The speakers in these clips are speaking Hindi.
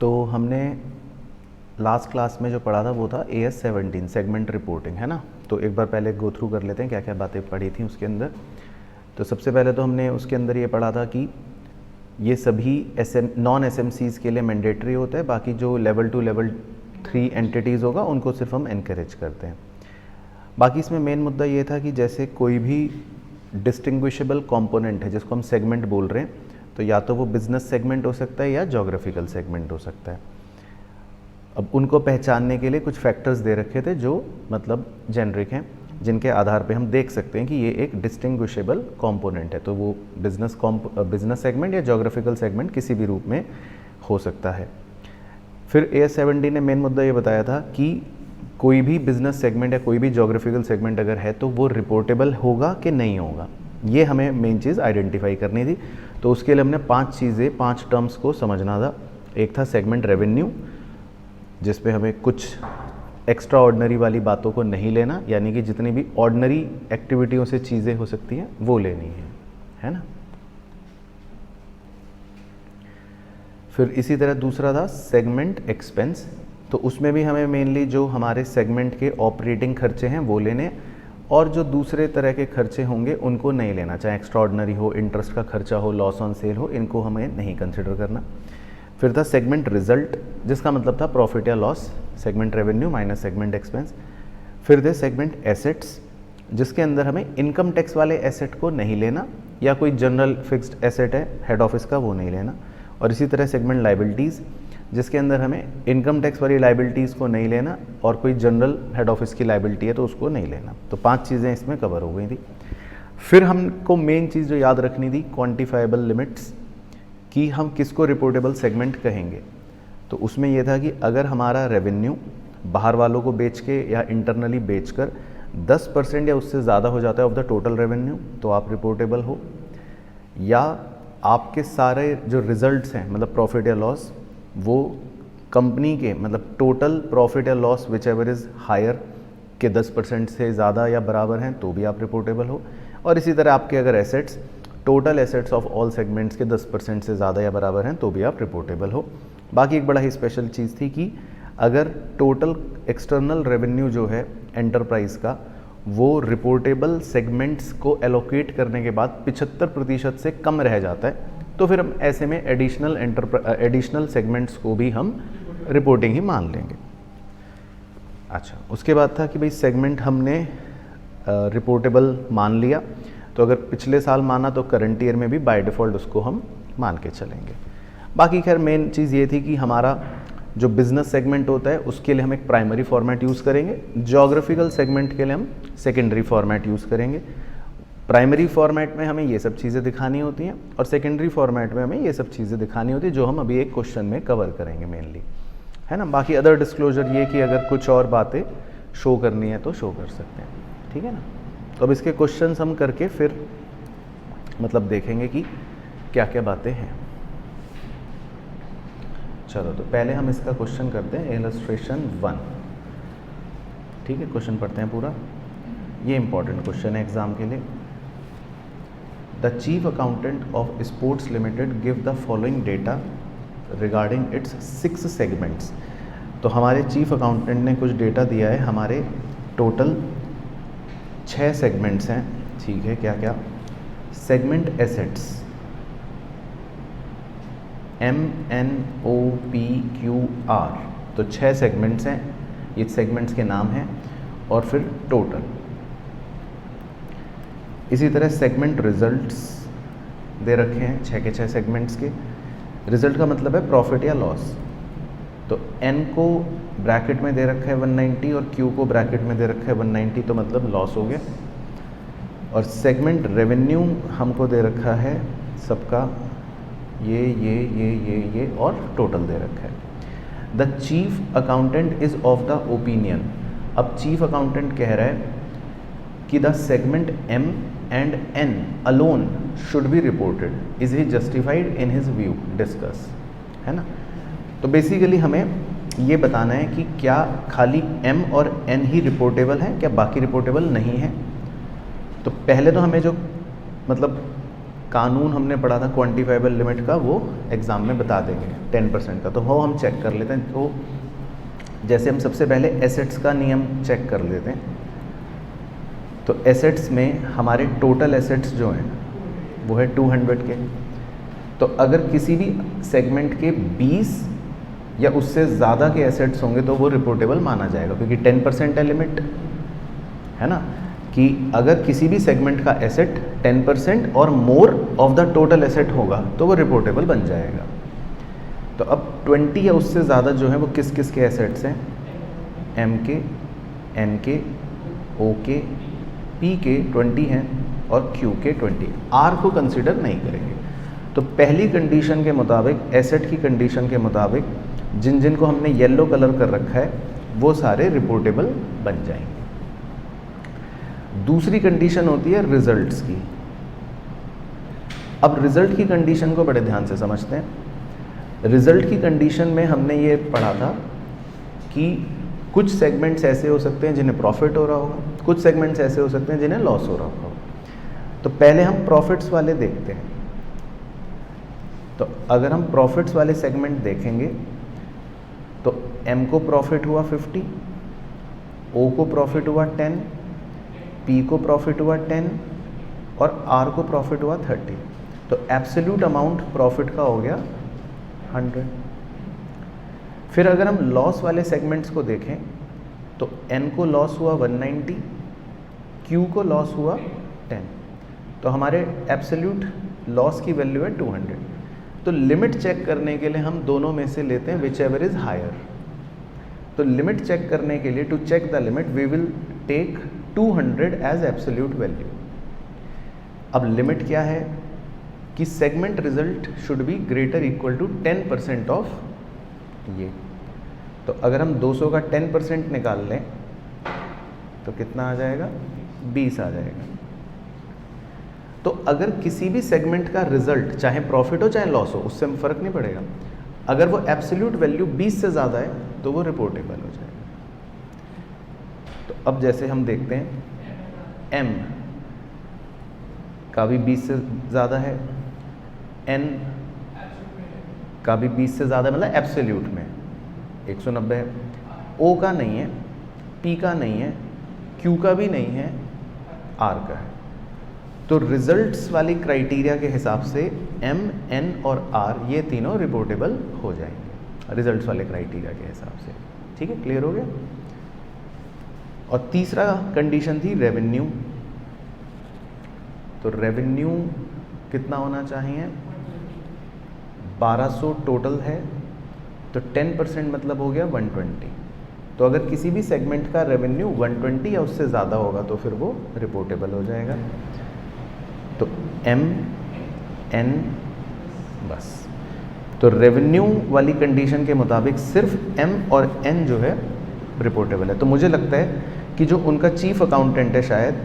तो हमने लास्ट क्लास में जो पढ़ा था वो था AS17 सेगमेंट रिपोर्टिंग, है ना। तो एक बार पहले गो थ्रू कर लेते हैं क्या क्या बातें पढ़ी थी उसके अंदर। तो सबसे पहले तो हमने उसके अंदर ये पढ़ा था कि ये सभी नॉन SMCs के लिए मैंडेटरी होता है, बाकी जो लेवल 2 लेवल 3 एंटिटीज़ होगा उनको सिर्फ हम एनकरेज करते हैं। बाकी इसमें मेन मुद्दा ये था कि जैसे कोई भी डिस्टिंग्विशेबल कंपोनेंट है जिसको हम सेगमेंट बोल रहे हैं, तो या तो वो बिजनेस सेगमेंट हो सकता है या जोग्राफिकल सेगमेंट हो सकता है। अब उनको पहचानने के लिए कुछ फैक्टर्स दे रखे थे जो मतलब जेनरिक हैं, जिनके आधार पे हम देख सकते हैं कि ये एक डिस्टिंग्विशेबल कंपोनेंट है, तो वो बिजनेस सेगमेंट या जोग्राफिकल सेगमेंट किसी भी रूप में हो सकता है। फिर AS17 ने मेन मुद्दा ये बताया था कि कोई भी बिजनेस सेगमेंट या कोई भी जोग्राफिकल सेगमेंट अगर है तो वो रिपोर्टेबल होगा कि नहीं होगा, ये हमें मेन चीज़ आइडेंटिफाई करनी थी। तो उसके लिए हमने 5 टर्म्स को समझना था। एक था सेगमेंट रेवेन्यू, जिसपे हमें कुछ एक्स्ट्रा ऑर्डिनरी वाली बातों को नहीं लेना, यानी कि जितनी भी ऑर्डिनरी एक्टिविटियों से चीज़ें हो सकती हैं वो लेनी है ना। फिर इसी तरह दूसरा था सेगमेंट एक्सपेंस, तो उसमें भी हमें मेनली जो हमारे सेगमेंट के ऑपरेटिंग खर्चे हैं वो लेने, और जो दूसरे तरह के खर्चे होंगे उनको नहीं लेना, चाहे एक्स्ट्रा ऑर्डिनरी हो, इंटरेस्ट का खर्चा हो, लॉस ऑन सेल हो, इनको हमें नहीं कंसिडर करना। फिर था सेगमेंट रिजल्ट, जिसका मतलब था प्रॉफिट या loss, segment revenue minus segment expense. फिर थे सेगमेंट एसेट्स, जिसके अंदर हमें इनकम टैक्स वाले एसेट को नहीं लेना, या कोई जनरल फिक्स्ड एसेट है हेड ऑफिस का वो नहीं लेना। और इसी तरह सेगमेंट लाइबिलिटीज़, जिसके अंदर हमें इनकम टैक्स वाली लाइबिलिटीज़ को नहीं लेना, और कोई जनरल हेड ऑफिस की लाइबिलिटी है तो उसको नहीं लेना। तो 5 चीज़ें इसमें कवर हो गई थी। फिर हमको मेन चीज़ जो याद रखनी थी, क्वान्टिफाइबल लिमिट्स, कि हम किसको रिपोर्टेबल सेगमेंट कहेंगे। तो उसमें यह था कि अगर हमारा रेवेन्यू बाहर वालों को बेच के या इंटरनली बेचकर 10% या उससे ज़्यादा हो जाता है ऑफ द टोटल रेवेन्यू, तो आप रिपोर्टेबल हो। या आपके सारे जो रिजल्ट्स हैं, मतलब प्रॉफिट या लॉस, वो कंपनी के मतलब टोटल प्रॉफिट या loss whichever is higher के 10% से ज़्यादा या बराबर हैं तो भी आप रिपोर्टेबल हो। और इसी तरह आपके अगर assets total assets of all segments के 10% से ज़्यादा या बराबर हैं तो भी आप रिपोर्टेबल हो। बाकी एक बड़ा ही स्पेशल चीज़ थी कि अगर टोटल एक्सटर्नल रेवेन्यू जो है एंटरप्राइज का, वो रिपोर्टेबल सेगमेंट्स को एलोकेट करने के बाद 75% से कम रह जाता है, तो फिर हम ऐसे में एडिशनल सेगमेंट्स को भी हम रिपोर्टिंग ही मान लेंगे। अच्छा, उसके बाद था कि भाई सेगमेंट हमने रिपोर्टेबल मान लिया, तो अगर पिछले साल माना तो करंट ईयर में भी बाय डिफ़ॉल्ट उसको हम मान के चलेंगे। बाकी खैर मेन चीज़ ये थी कि हमारा जो बिज़नेस सेगमेंट होता है उसके लिए हम एक प्राइमरी फॉर्मेट यूज़ करेंगे, जोग्राफिकल सेगमेंट के लिए हम सेकेंडरी फॉर्मेट यूज़ करेंगे। प्राइमरी फॉर्मेट में हमें ये सब चीज़ें दिखानी होती हैं, और सेकेंडरी फॉर्मेट में हमें ये सब चीज़ें दिखानी होती है जो हम अभी एक क्वेश्चन में कवर करेंगे मेनली, है ना। बाकी अदर डिस्क्लोजर ये कि अगर कुछ और बातें शो करनी है तो शो कर सकते हैं, ठीक है ना। तो अब इसके क्वेश्चंस हम करके फिर मतलब देखेंगे कि क्या क्या बातें हैं। चलो, तो पहले हम इसका क्वेश्चन करते हैं, इलस्ट्रेशन 1, ठीक है। क्वेश्चन पढ़ते हैं पूरा, ये इंपॉर्टेंट क्वेश्चन है एग्जाम के लिए। The chief accountant of sports limited give the following data regarding it's 6 segments. तो हमारे चीफ अकाउंटेंट ने कुछ डेटा दिया है, हमारे टोटल 6 सेगमेंट्स हैं, ठीक है। क्या क्या? सेगमेंट एसेट्स MNOPQR, तो 6 सेगमेंट्स हैं, ये सेगमेंट्स के नाम हैं, और फिर टोटल। इसी तरह सेगमेंट रिजल्ट्स दे रखे हैं 6 के 6 सेगमेंट्स के। रिजल्ट का मतलब है प्रॉफिट या लॉस, तो N को ब्रैकेट में दे रखा है 190 और Q को ब्रैकेट में दे रखा है 190, तो मतलब लॉस हो गया। और सेगमेंट रेवेन्यू हमको दे रखा है सबका ये और टोटल दे रखा है। The chief accountant is of the opinion, अब चीफ अकाउंटेंट कह रहा है कि the segment M and N alone should be reported. Is he justified in his view? Discuss, है ना। तो बेसिकली हमें ये बताना है कि क्या खाली M और N ही रिपोर्टेबल है, क्या बाकी रिपोर्टेबल नहीं है। तो पहले तो हमें जो मतलब कानून हमने पढ़ा था क्वांटिफाइबल लिमिट का, वो एग्ज़ाम में बता देंगे 10% का, तो वो हम चेक कर लेते हैं। तो जैसे हम सबसे पहले एसेट्स का नियम चेक कर लेते हैं। तो एसेट्स में हमारे टोटल एसेट्स जो हैं वो है 200 के। तो अगर किसी भी सेगमेंट के 20 या उससे ज़्यादा के एसेट्स होंगे तो वो रिपोर्टेबल माना जाएगा, क्योंकि 10% है लिमिट, है ना, कि अगर किसी भी सेगमेंट का एसेट 10% और more of the total asset होगा तो वो रिपोर्टेबल बन जाएगा। तो अब 20 या उससे ज़्यादा जो है वो किस किस के एसेट्स हैं, एम के, एन के, ओ के, पी के 20 हैं और क्यू के 20, आर को कंसिडर नहीं करेंगे। तो पहली कंडीशन के मुताबिक, एसेट की कंडीशन के मुताबिक जिन जिन को हमने येलो कलर कर रखा है वो सारे रिपोर्टेबल बन जाएंगे। दूसरी कंडीशन होती है रिजल्ट्स की। अब रिजल्ट की कंडीशन को बड़े ध्यान से समझते हैं। रिजल्ट की कंडीशन में हमने ये पढ़ा था कि कुछ सेगमेंट्स ऐसे हो सकते हैं जिन्हें प्रॉफिट हो रहा होगा, कुछ सेगमेंट्स ऐसे हो सकते हैं जिन्हें लॉस हो रहा होगा। तो पहले हम प्रॉफिट्स वाले देखते हैं। तो अगर हम प्रॉफिट्स वाले सेगमेंट देखेंगे तो एम को प्रॉफिट हुआ 50, ओ को प्रॉफिट हुआ 10, पी को प्रॉफिट हुआ 10 और आर को प्रॉफिट हुआ 30। तो एब्सोल्यूट अमाउंट प्रॉफिट का हो गया 100। फिर अगर हम लॉस वाले सेगमेंट्स को देखें तो एन को लॉस हुआ 190, क्यू को लॉस हुआ 10, तो हमारे एब्सोल्यूट लॉस की वैल्यू है 200। तो लिमिट चेक करने के लिए हम दोनों में से लेते हैं विच एवर इज हायर। तो लिमिट चेक करने के लिए, to check the limit, we will take 200 as absolute value. अब लिमिट क्या है कि segment result should be greater equal to 10% of ये। तो अगर हम 200 का 10% निकाल लें तो कितना आ जाएगा, 20 आ जाएगा। तो अगर किसी भी सेगमेंट का रिजल्ट चाहे प्रॉफिट हो चाहे लॉस हो, उससे फ़र्क नहीं पड़ेगा, अगर वो एब्सोल्यूट वैल्यू 20 से ज़्यादा है तो वो रिपोर्टेबल हो जाएगा। तो अब जैसे हम देखते हैं एम का भी 20 से ज़्यादा है, एन का भी 20 से ज़्यादा, मतलब एब्सोल्यूट में 190 है, ओ का नहीं है, पी का नहीं है, क्यू का भी नहीं है, आर का है। तो रिजल्ट्स वाली क्राइटेरिया के हिसाब से एम, एन और आर ये तीनों रिपोर्टेबल हो जाएंगे रिजल्ट्स वाले क्राइटेरिया के हिसाब से। ठीक है, क्लियर हो गया। और तीसरा कंडीशन थी रेवेन्यू। तो रेवेन्यू कितना होना चाहिए, 1200 टोटल है तो 10% मतलब हो गया 120। तो अगर किसी भी सेगमेंट का रेवेन्यू 120 या उससे ज़्यादा होगा तो फिर वो रिपोर्टेबल हो जाएगा। तो एम, एन, बस। तो रेवेन्यू वाली कंडीशन के मुताबिक सिर्फ एम और एन जो है रिपोर्टेबल है। तो मुझे लगता है कि जो उनका चीफ अकाउंटेंट है शायद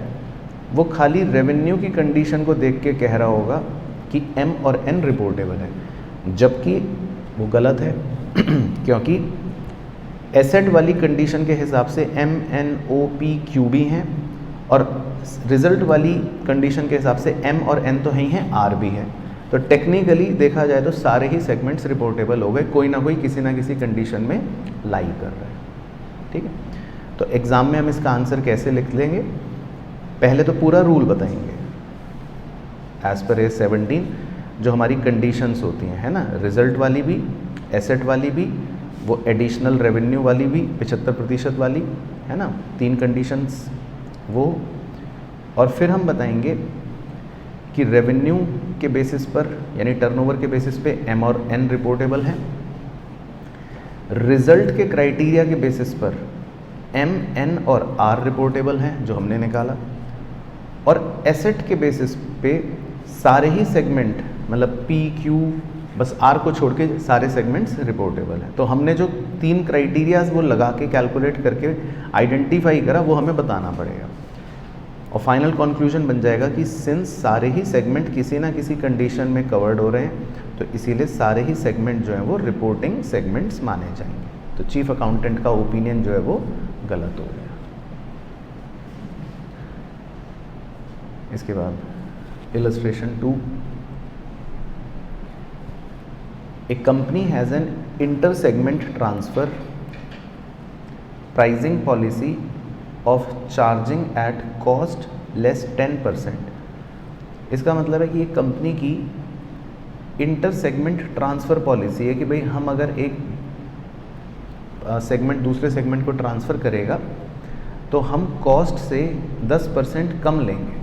वो खाली रेवेन्यू की कंडीशन को देख के कह रहा होगा कि एम और एन रिपोर्टेबल है, जबकि वो गलत है क्योंकि एसेट वाली कंडीशन के हिसाब से एम, एन, ओ, पी, क्यू भी हैं और रिजल्ट वाली कंडीशन के हिसाब से एम और एन तो ही हैं, आर भी है। तो टेक्निकली देखा जाए तो सारे ही सेगमेंट्स रिपोर्टेबल हो गए, कोई ना कोई किसी ना किसी कंडीशन में लाई कर रहा है। ठीक है, तो एग्ज़ाम में हम इसका आंसर कैसे लिख लेंगे, पहले तो पूरा रूल बताएंगे एज पर एज 17 जो हमारी कंडीशंस होती हैं, है ना, रिजल्ट वाली भी, एसेट वाली भी, वो एडिशनल रेवेन्यू वाली भी 75% वाली, है ना, 3 कंडीशंस वो। और फिर हम बताएंगे कि रेवेन्यू के बेसिस पर यानी टर्नओवर के बेसिस पे एम और एन रिपोर्टेबल हैं, रिजल्ट के क्राइटेरिया के बेसिस पर एम, एन और आर रिपोर्टेबल हैं जो हमने निकाला, और एसेट के बेसिस पे सारे ही सेगमेंट मतलब पी, क्यू, बस आर को छोड़ के सारे सेगमेंट्स रिपोर्टेबल हैं। तो हमने जो 3 क्राइटेरियाज वो लगा के कैलकुलेट करके आइडेंटिफाई करा वो हमें बताना पड़ेगा, और फाइनल कंक्लूजन बन जाएगा कि सिंस सारे ही सेगमेंट किसी ना किसी कंडीशन में कवर्ड हो रहे हैं तो इसीलिए सारे ही सेगमेंट जो हैं वो रिपोर्टिंग सेगमेंट्स माने जाएंगे। तो चीफ अकाउंटेंट का ओपिनियन जो है वो गलत हो गया। इसके बाद illustration 2। A company has an inter segment transfer pricing policy of charging at cost less 10%। इसका मतलब है कि ये कंपनी की इंटर सेगमेंट ट्रांसफ़र पॉलिसी है कि भाई हम अगर एक सेगमेंट दूसरे सेगमेंट को ट्रांसफ़र करेगा तो हम कॉस्ट से 10% कम लेंगे।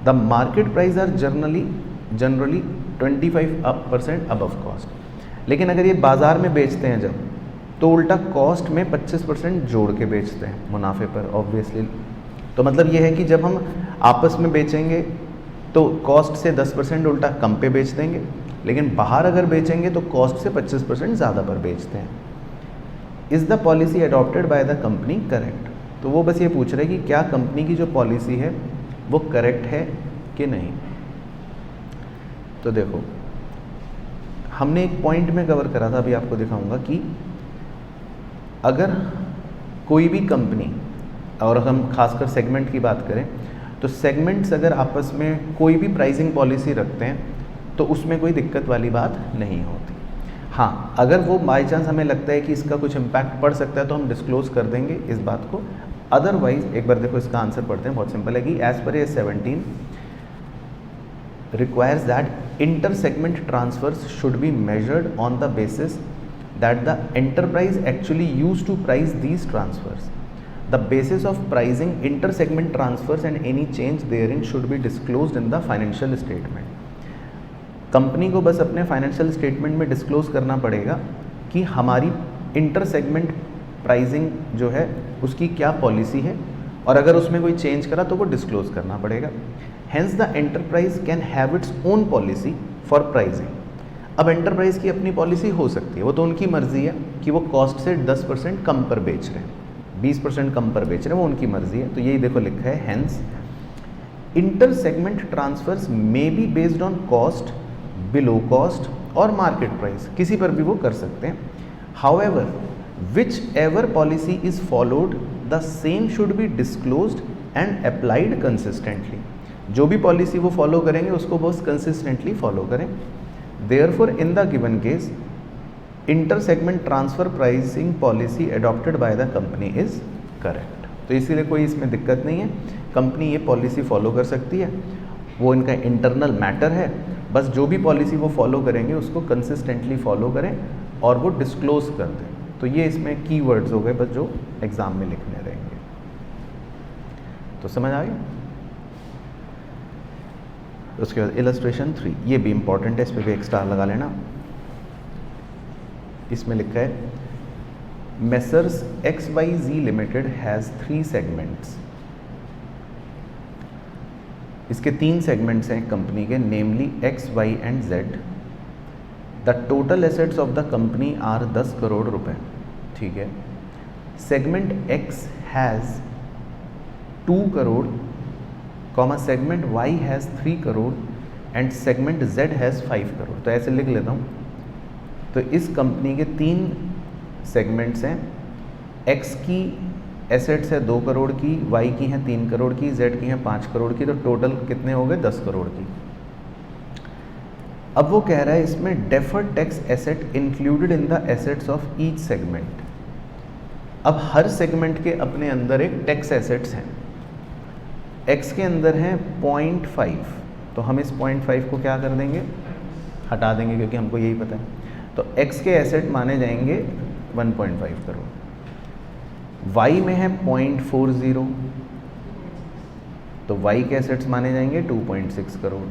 The market price are generally 25% above cost. लेकिन अगर ये बाज़ार में बेचते हैं जब, तो उल्टा कॉस्ट में 25% जोड़ के बेचते हैं मुनाफे पर ऑब्वियसली। तो मतलब ये है कि जब हम आपस में बेचेंगे तो कॉस्ट से 10% उल्टा कम पे बेच देंगे, लेकिन बाहर अगर बेचेंगे तो कॉस्ट से 25% ज़्यादा पर बेचते हैं। Is the policy adopted by the company correct? तो वो बस ये पूछ रहे हैं कि क्या कंपनी की जो पॉलिसी है वो करेक्ट है कि नहीं। तो देखो, हमने एक पॉइंट में कवर करा था, अभी आपको दिखाऊंगा कि अगर कोई भी कंपनी, और हम खासकर सेगमेंट की बात करें, तो सेगमेंट्स अगर आपस में कोई भी प्राइसिंग पॉलिसी रखते हैं तो उसमें कोई दिक्कत वाली बात नहीं होती। हाँ, अगर वो बाई चांस हमें लगता है कि इसका कुछ इम्पैक्ट पड़ सकता है तो हम डिस्क्लोज कर देंगे इस बात को। अदरवाइज एक बार देखो इसका आंसर पढ़ते हैं, बहुत सिंपल है कि एज पर A 17 requires that inter-segment transfers should be measured on the basis that the enterprise actually used to price these transfers. The basis of pricing inter-segment transfers and any change therein should be disclosed in the financial statement. Company को बस अपने फाइनेंशियल स्टेटमेंट में डिस्क्लोज करना पड़ेगा कि हमारी इंटर सेगमेंट प्राइसिंग जो है उसकी क्या पॉलिसी है, और अगर उसमें कोई चेंज करा तो वो डिस्क्लोज करना पड़ेगा। Hence the enterprise can have its own policy for pricing. अब एंटरप्राइज की अपनी पॉलिसी हो सकती है, वो तो उनकी मर्जी है कि वो कॉस्ट से 10% कम पर बेच रहे हैं, 20% कम पर बेच रहे हैं, वो उनकी मर्जी है। तो यही देखो लिखा है, hence inter segment transfers may be based on cost, below cost और मार्केट प्राइस, किसी पर भी वो कर सकते हैं। However whichever policy is followed the same should be disclosed and applied consistently. जो भी पॉलिसी वो फॉलो करेंगे उसको बस कंसिस्टेंटली फॉलो करें। Therefore in the given case inter segment transfer pricing policy adopted by the company is correct. तो इसीलिए कोई इसमें दिक्कत नहीं है, कंपनी ये पॉलिसी फॉलो कर सकती है, वो इनका इंटरनल मैटर है। बस जो भी पॉलिसी वो फॉलो करेंगे उसको कंसिस्टेंटली फॉलो करें और वो डिस्क्लोज कर दें। तो ये इसमें कीवर्ड्स हो गए बस जो एग्जाम में लिखने रहेंगे। तो समझ आ गया? उसके बाद इलस्ट्रेशन 3, ये भी इंपॉर्टेंट है, इस पर भी एक स्टार लगा लेना। इसमें लिखा है messrs XYZ limited has 3 segments. इसके 3 सेगमेंट्स हैं कंपनी के, namely X, Y and Z। The total assets of the company are 10 crore रुपए। ठीक है, segment X has 2 crore, comma segment Y has 3 crore and segment Z has 5 crore. तो ऐसे लिख लेता हूँ। तो इस कंपनी के 3 सेगमेंट्स हैं, X की एसेट्स है 2 करोड़ की, Y की हैं 3 करोड़ की, Z की हैं 5 करोड़ की, तो टोटल कितने हो गए? 10 करोड़ की। अब वो कह रहा है इसमें deferred tax asset included in the assets of each segment. अब हर सेगमेंट के अपने अंदर एक टैक्स एसेट्स हैं। X के अंदर है 0.5, तो हम इस 0.5 को क्या कर देंगे? हटा देंगे, क्योंकि हमको यही पता है। तो X के एसेट माने जाएंगे 1.5 करोड़। Y में है 0.40, तो Y के एसेट्स माने जाएंगे 2.6 करोड़।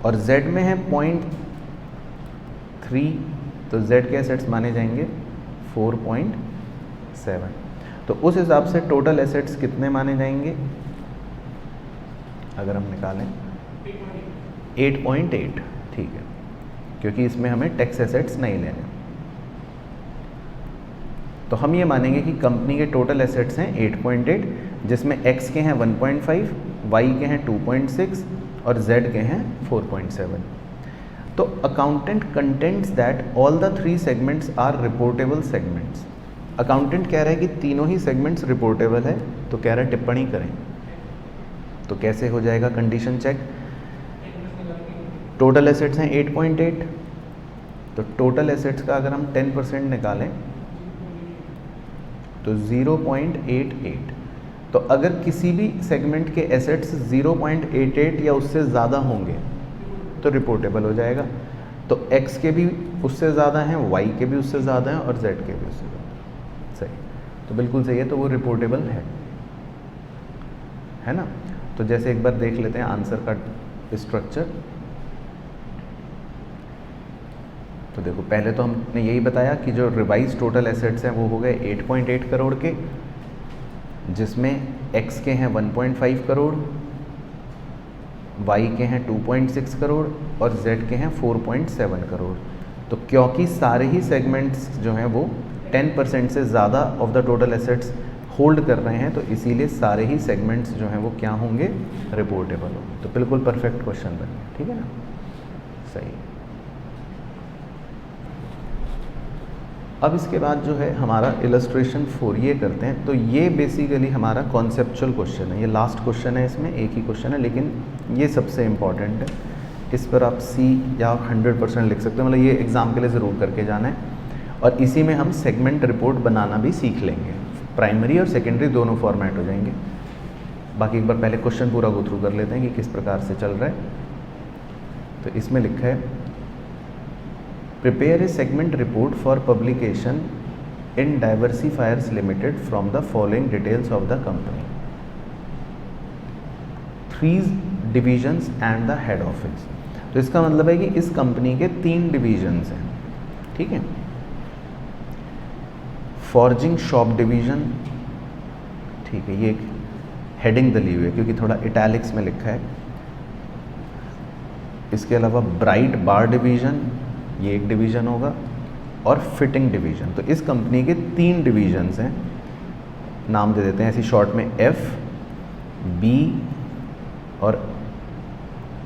और Z में है 0.3, तो Z के एसेट्स माने जाएंगे 4.7। तो उस हिसाब से टोटल एसेट्स कितने माने जाएंगे? अगर हम निकालें 8.8, ठीक है, क्योंकि इसमें हमें टैक्स एसेट्स नहीं लेने। तो हम ये मानेंगे कि कंपनी के टोटल एसेट्स हैं 8.8, जिसमें X के हैं 1.5, Y के हैं 2.6 और Z के हैं 4.7। तो accountant contents that all the 3 segments are reportable segments. Accountant कह रहा है कि तीनों ही सेगमेंट्स रिपोर्टेबल है, तो कह रहा है टिप्पणी करें। तो कैसे हो जाएगा कंडीशन चेक? टोटल एसेट्स हैं 8.8, तो टोटल एसेट्स का अगर हम 10% निकालें तो 0.88। तो अगर किसी भी सेगमेंट के एसेट्स 0.88 या उससे ज़्यादा होंगे तो रिपोर्टेबल हो जाएगा। तो x के भी उससे ज़्यादा हैं, y के भी उससे ज़्यादा हैं और z के भी उससे ज़्यादा। सही, तो बिल्कुल सही है, तो वो रिपोर्टेबल है ना। तो जैसे एक बार देख लेते हैं आंसर का स्ट्रक्चर। तो देखो पहले तो हमने यही बताया कि जो रिवाइज टोटल एसेट्स हैं वो हो गए 8.8 करोड़ के, जिसमें x के हैं 1.5 करोड़, y के हैं 2.6 करोड़ और z के हैं 4.7 करोड़। तो क्योंकि सारे ही सेगमेंट्स जो हैं वो 10% से ज़्यादा of the total assets hold कर रहे हैं, तो इसीलिए सारे ही सेगमेंट्स जो हैं वो क्या होंगे, रिपोर्टेबल होंगे। तो बिल्कुल परफेक्ट क्वेश्चन बन गया, ठीक है ना, सही। अब इसके बाद जो है हमारा इलस्ट्रेशन 4 ये करते हैं। तो ये बेसिकली हमारा कॉन्सेप्चुअल क्वेश्चन है, ये लास्ट क्वेश्चन है, इसमें एक ही क्वेश्चन है लेकिन ये सबसे इम्पॉर्टेंट है। इस पर आप C या 100% लिख सकते हो, मतलब ये एग्ज़ाम के लिए ज़रूर करके जाना है। और इसी में हम सेगमेंट रिपोर्ट बनाना भी सीख लेंगे, प्राइमरी और सेकेंडरी दोनों फॉर्मेट हो जाएंगे। बाकी एक बार पहले क्वेश्चन पूरा गो थ्रू कर लेते हैं कि किस प्रकार से चल रहा है। तो इसमें लिखा है prepare a segment report for publication in Diversifiers Limited from the following details of the company, 3 divisions and the head office. तो इसका मतलब है कि इस कंपनी के 3 डिविजन्स हैं, ठीक है। फॉर्जिंग शॉप डिवीजन, ठीक है, ये एक हेडिंग दली हुई है क्योंकि थोड़ा इटैलिक्स में लिखा है। इसके अलावा ब्राइट बार डिवीज़न, ये एक डिवीज़न होगा, और फिटिंग डिवीज़न। तो इस कंपनी के 3 डिवीजन्स हैं, नाम दे देते हैं ऐसी शॉर्ट में F, B और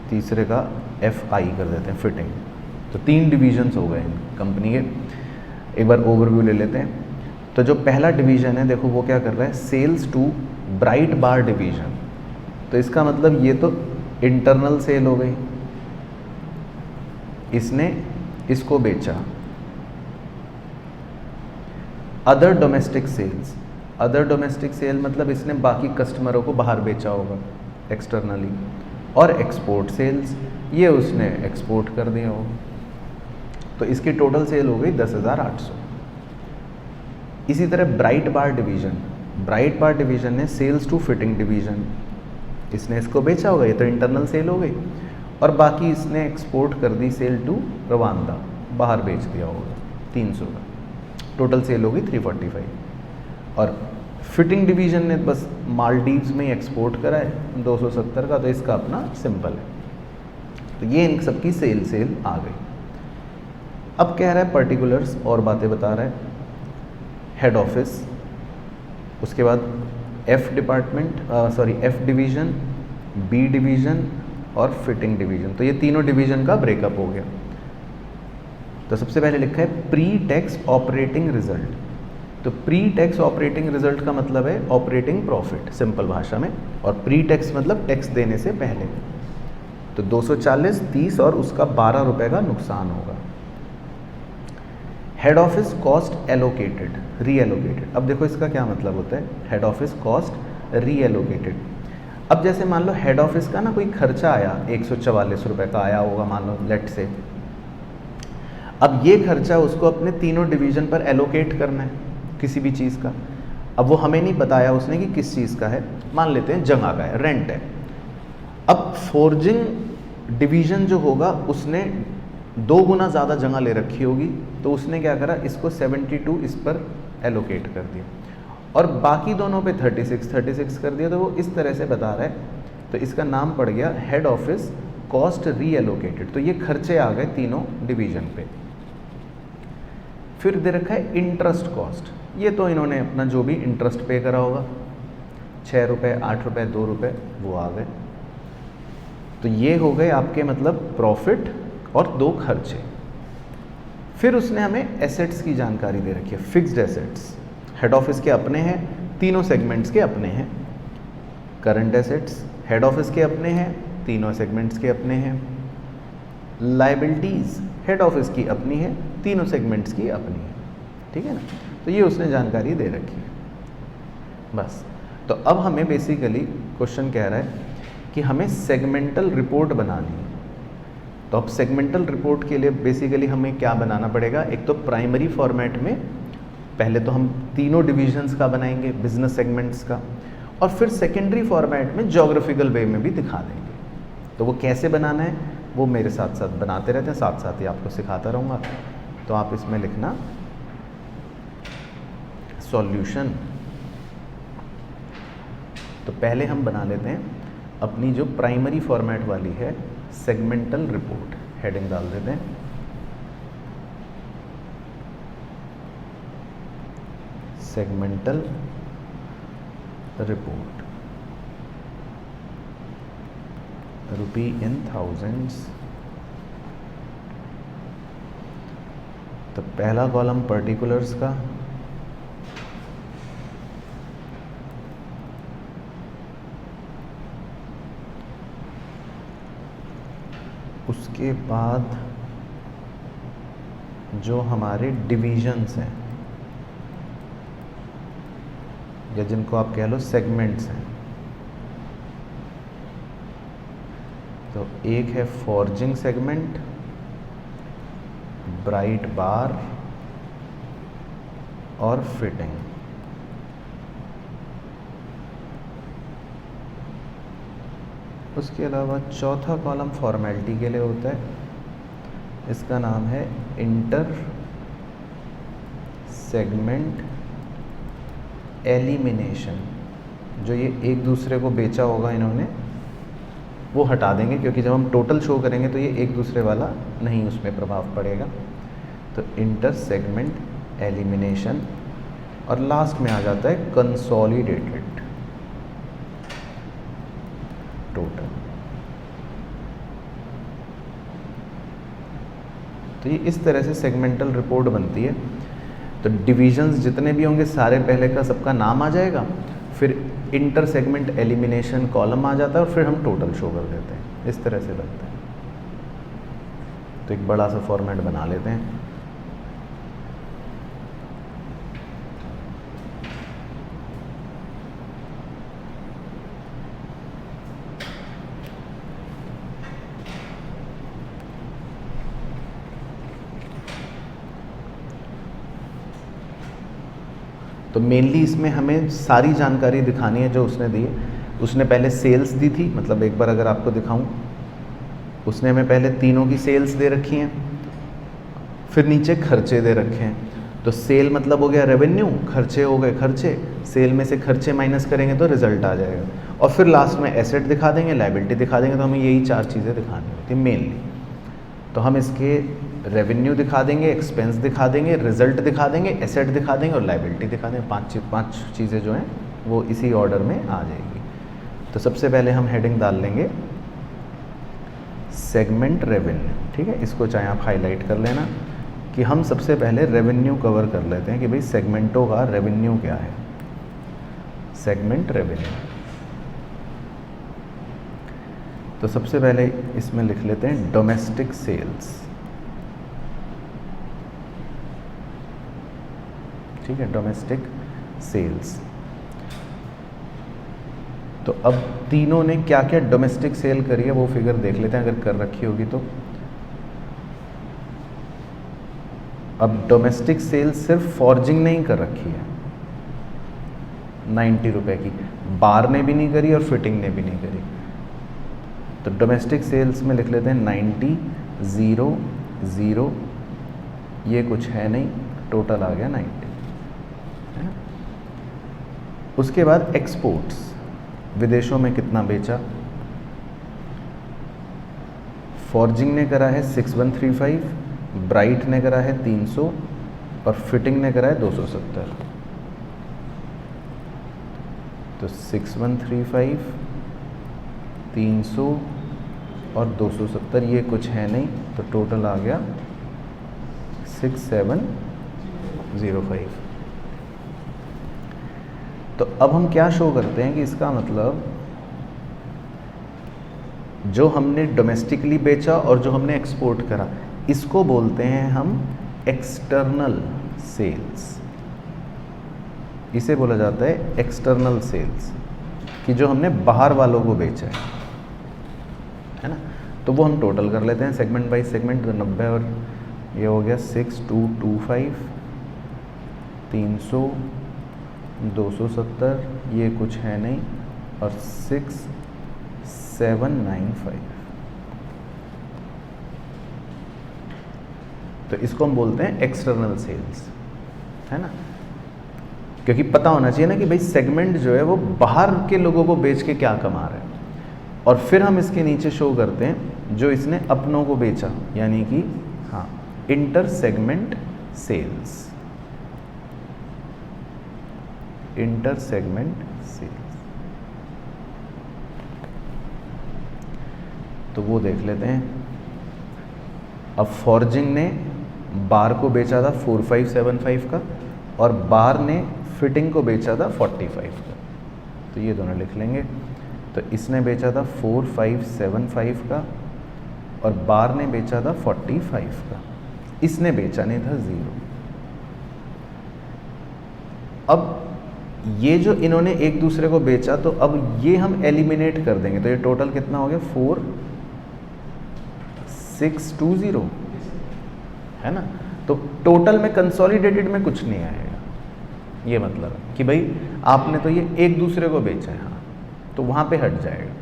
तीसरे का FI कर देते हैं, फिटिंग। तो 3 डिवीजन्स हो गए कंपनी के। एक बार ओवरव्यू ले लेते हैं। तो जो पहला डिवीज़न है देखो वो क्या कर रहा है, sales to bright bar division. तो इसका मतलब ये तो इंटरनल सेल हो गई, इसने इसको बेचा। Other domestic sales, other domestic sale मतलब इसने बाकी कस्टमरों को बाहर बेचा होगा एक्सटर्नली। और एक्सपोर्ट सेल्स, ये उसने एक्सपोर्ट कर दिया होगा। तो इसकी टोटल सेल हो गई 10,800। इसी तरह bright bar division, bright bar division ने सेल्स टू फिटिंग डिवीज़न, इसने इसको बेचा होगा, ये तो इंटरनल सेल हो गई। और बाकी इसने एक्सपोर्ट कर दी सेल टू रवांडा, बाहर बेच दिया होगा 300 का, टोटल सेल होगी 345। और फिटिंग डिवीज़न ने बस मालदीव्स में ही एक्सपोर्ट करा है 270 का, तो इसका अपना सिंपल है। तो ये इन सबकी सेल आ गई। अब कह रहा है पर्टिकुलर्स और बातें बता रहा है। हेड ऑफिस, उसके बाद F डिवीज़न, B डिवीज़न और फिटिंग डिवीज़न। तो ये तीनों डिवीज़न का ब्रेकअप हो गया। तो सबसे पहले लिखा है प्री टैक्स ऑपरेटिंग रिजल्ट। तो प्री टैक्स ऑपरेटिंग रिजल्ट का मतलब है ऑपरेटिंग प्रॉफिट सिंपल भाषा में, और प्री टैक्स मतलब टैक्स देने से पहले। तो 240, 30 और उसका 12 रुपये का नुकसान होगा। Head office cost allocated, reallocated. अब देखो इसका क्या मतलब होता है, हेड ऑफिस कॉस्ट रीएलोकेटेड। अब जैसे मान लो हेड ऑफिस का ना कोई खर्चा आया 144 रुपये का आया होगा, मान लो लेट से। अब ये खर्चा उसको अपने तीनों डिवीज़न पर एलोकेट करना है किसी भी चीज़ का। अब वो हमें नहीं बताया उसने कि किस चीज़ का है, मान लेते हैं जगह का है, रेंट है। अब फोर्जिंग डिवीज़न जो होगा उसने 2 गुना ज़्यादा जगह ले रखी होगी, तो उसने क्या करा, इसको 72 इस पर एलोकेट कर दिया, और बाकी दोनों पे 36 कर दिया। तो वो इस तरह से बता रहा है। तो इसका नाम पड़ गया हेड ऑफिस कॉस्ट रीएलोकेटेड। तो ये खर्चे आ गए तीनों डिवीज़न पे। फिर दे रखा है इंटरेस्ट कॉस्ट। ये तो इन्होंने अपना जो भी इंटरेस्ट पे करा होगा, 6 रुपये, 8 रुपये, 2 रुपये, वो आ गए। तो ये हो गए आपके मतलब प्रॉफिट और 2 खर्चे। फिर उसने हमें एसेट्स की जानकारी दे रखी है, फिक्स्ड एसेट्स। हेड ऑफिस के अपने हैं, तीनों सेगमेंट्स के अपने हैं। करंट एसेट्स हेड ऑफिस के अपने हैं, तीनों सेगमेंट्स के अपने हैं। लाइबिलिटीज़ हेड ऑफिस की अपनी है, तीनों सेगमेंट्स की अपनी है, ठीक है ना। तो ये उसने जानकारी दे रखी है बस। तो अब हमें बेसिकली क्वेश्चन कह रहा है कि हमें सेगमेंटल रिपोर्ट बनानी है। तो अब सेगमेंटल रिपोर्ट के लिए बेसिकली हमें क्या बनाना पड़ेगा, एक तो प्राइमरी फॉर्मेट में पहले तो हम तीनों डिविजन्स का बनाएंगे, बिजनेस सेगमेंट्स का, और फिर सेकेंडरी फॉर्मेट में ज्योग्राफिकल वे में भी दिखा देंगे। तो वो कैसे बनाना है वो मेरे साथ साथ बनाते रहते हैं, साथ साथ ही आपको सिखाता रहूँगा। तो आप इसमें लिखना सॉल्यूशन। तो पहले हम बना लेते हैं अपनी जो प्राइमरी फॉर्मेट वाली है सेगमेंटल रिपोर्ट, हेडिंग डाल देते हैं segmental report, rupee in thousands. तो पहला कॉलम पर्टिकुलर्स का, उसके बाद जो हमारे डिविजन्स हैं या जिनको आप कह लो सेगमेंट्स हैं, तो एक है फॉर्जिंग सेगमेंट, ब्राइट बार और फिटिंग। उसके अलावा चौथा कॉलम फॉर्मेलिटी के लिए होता है, इसका नाम है इंटर सेगमेंट एलिमिनेशन। जो ये एक दूसरे को बेचा होगा इन्होंने वो हटा देंगे, क्योंकि जब हम टोटल शो करेंगे तो ये एक दूसरे वाला नहीं उसमें प्रभाव पड़ेगा। तो इंटर सेगमेंट एलिमिनेशन, और लास्ट में आ जाता है कंसोलिडेटेड टोटल। तो ये इस तरह से सेगमेंटल रिपोर्ट बनती है। तो डिविजन्स जितने भी होंगे सारे पहले का सबका नाम आ जाएगा, फिर इंटर सेगमेंट एलिमिनेशन कॉलम आ जाता है और फिर हम टोटल शो कर देते हैं। इस तरह से बनता है। तो एक बड़ा सा फॉर्मेट बना लेते हैं। तो मेनली इसमें हमें सारी जानकारी दिखानी है जो उसने दी है। उसने पहले सेल्स दी थी, मतलब एक बार अगर आपको दिखाऊं, उसने हमें पहले तीनों की सेल्स दे रखी हैं, फिर नीचे खर्चे दे रखे हैं। तो सेल मतलब हो गया रेवेन्यू, खर्चे हो गए खर्चे, सेल में से खर्चे माइनस करेंगे तो रिजल्ट आ जाएगा, और फिर लास्ट में एसेट दिखा देंगे, लायबिलिटी दिखा देंगे। तो हमें यही चार चीज़ें दिखानी होती है मेनली। तो हम इसके रेवेन्यू दिखा देंगे, एक्सपेंस दिखा देंगे, रिजल्ट दिखा देंगे, एसेट दिखा देंगे और लायबिलिटी दिखा देंगे। पांच चीज़ें जो हैं वो इसी ऑर्डर में आ जाएगी। तो सबसे पहले हम हेडिंग डाल लेंगे सेगमेंट रेवेन्यू, ठीक है। इसको चाहे आप हाईलाइट कर लेना कि हम सबसे पहले रेवेन्यू कवर कर लेते हैं कि भाई सेगमेंटों का रेवेन्यू क्या है। सेगमेंट रेवेन्यू, तो सबसे पहले इसमें लिख लेते हैं डोमेस्टिक सेल्स, ठीक है, डोमेस्टिक सेल्स। तो अब तीनों ने क्या क्या डोमेस्टिक सेल करी है वो फिगर देख लेते हैं, अगर कर रखी होगी तो। अब डोमेस्टिक सेल्स सिर्फ फॉर्जिंग नहीं कर रखी है 90 रुपए की, बार ने भी नहीं करी और फिटिंग ने भी नहीं करी। तो डोमेस्टिक सेल्स में लिख लेते हैं 90 0 0, ये कुछ है नहीं, टोटल आ गया 90, है ना। उसके बाद एक्सपोर्ट्स, विदेशों में कितना बेचा। फॉर्जिंग ने करा है 6135, ब्राइट ने करा है 300 और फिटिंग ने करा है 270। तो 6135, 300 और 270, ये कुछ है नहीं, तो टोटल आ गया 6705। तो अब हम क्या शो करते हैं कि इसका मतलब जो हमने डोमेस्टिकली बेचा और जो हमने एक्सपोर्ट करा, इसको बोलते हैं हम एक्सटर्नल सेल्स। इसे बोला जाता है एक्सटर्नल सेल्स, कि जो हमने बाहर वालों को बेचा है ना। तो वो हम टोटल कर लेते हैं सेगमेंट बाई सेगमेंट। 90 और ये हो गया 6225, 300, 270, ये कुछ है नहीं, और 6795। तो इसको हम बोलते हैं एक्सटर्नल सेल्स, है ना। क्योंकि पता होना चाहिए ना कि भाई सेगमेंट जो है वो बाहर के लोगों को बेच के क्या कमा रहा है, और फिर हम इसके नीचे शो करते हैं जो इसने अपनों को बेचा, यानी कि हाँ, inter segment sales, inter segment sales. तो वो देख लेते हैं। अब फॉर्जिंग ने बार को बेचा था 4575 का, और बार ने फिटिंग को बेचा था 45 का। तो ये दोनों लिख लेंगे। तो इसने बेचा था 4575 का, और बार ने बेचा था 45 का। इसने बेचा नहीं था 0। अब ये जो इन्होंने एक दूसरे को बेचा, तो अब ये हम एलिमिनेट कर देंगे। तो ये टोटल कितना हो गया 4620, है ना। तो टोटल में कंसोलिडेटेड में कुछ नहीं आएगा। ये मतलब है कि भाई आपने तो ये एक दूसरे को बेचा है, हाँ, तो वहां पे हट जाएगा।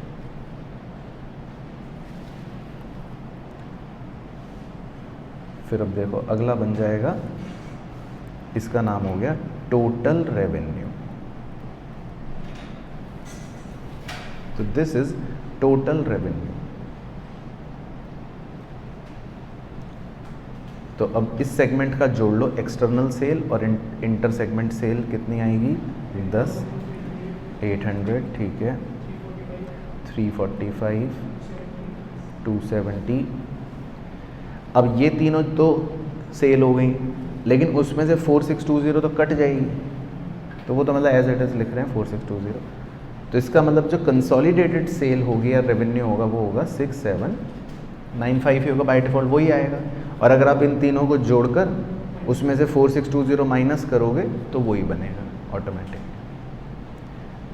फिर अब देखो अगला बन जाएगा, इसका नाम हो गया टोटल रेवेन्यू। तो दिस इज टोटल रेवेन्यू। तो अब इस सेगमेंट का जोड़ लो एक्सटर्नल सेल और इंटर सेगमेंट सेल कितनी आएगी 10, 800, ठीक है, 345, 270। अब ये तीनों तो सेल हो गई, लेकिन उसमें से 4620 तो कट जाएगी, तो वो तो मतलब एज इट इज लिख रहे हैं 4620। तो इसका मतलब जो कंसोलिडेटेड सेल होगी या रेवेन्यू होगा वो होगा 6795 ही होगा, बाय डिफॉल्ट वही आएगा। और अगर आप इन तीनों को जोड़कर उसमें से 4620 माइनस करोगे तो वही बनेगा ऑटोमेटिक।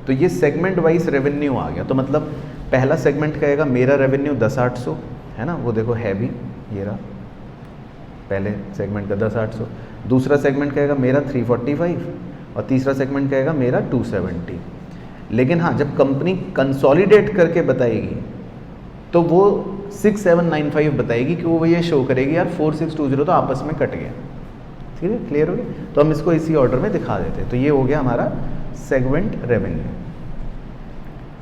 तो ये सेगमेंट वाइज रेवेन्यू आ गया। तो मतलब पहला सेगमेंट कहेगा मेरा रेवेन्यू 10800 है ना, वो देखो है भी, ये रहा पहले सेगमेंट का 10800। दूसरा सेगमेंट कहेगा मेरा 345, और तीसरा सेगमेंट कहेगा मेरा 270। लेकिन हाँ, जब कंपनी कंसोलिडेट करके बताएगी तो वो 6795 बताएगी, कि वो ये शो करेगी यार 4620 तो आपस में कट गया। ठीक है, क्लियर हो गया। तो हम इसको इसी ऑर्डर में दिखा देते हैं। तो ये हो गया हमारा सेगमेंट रेवेन्यू।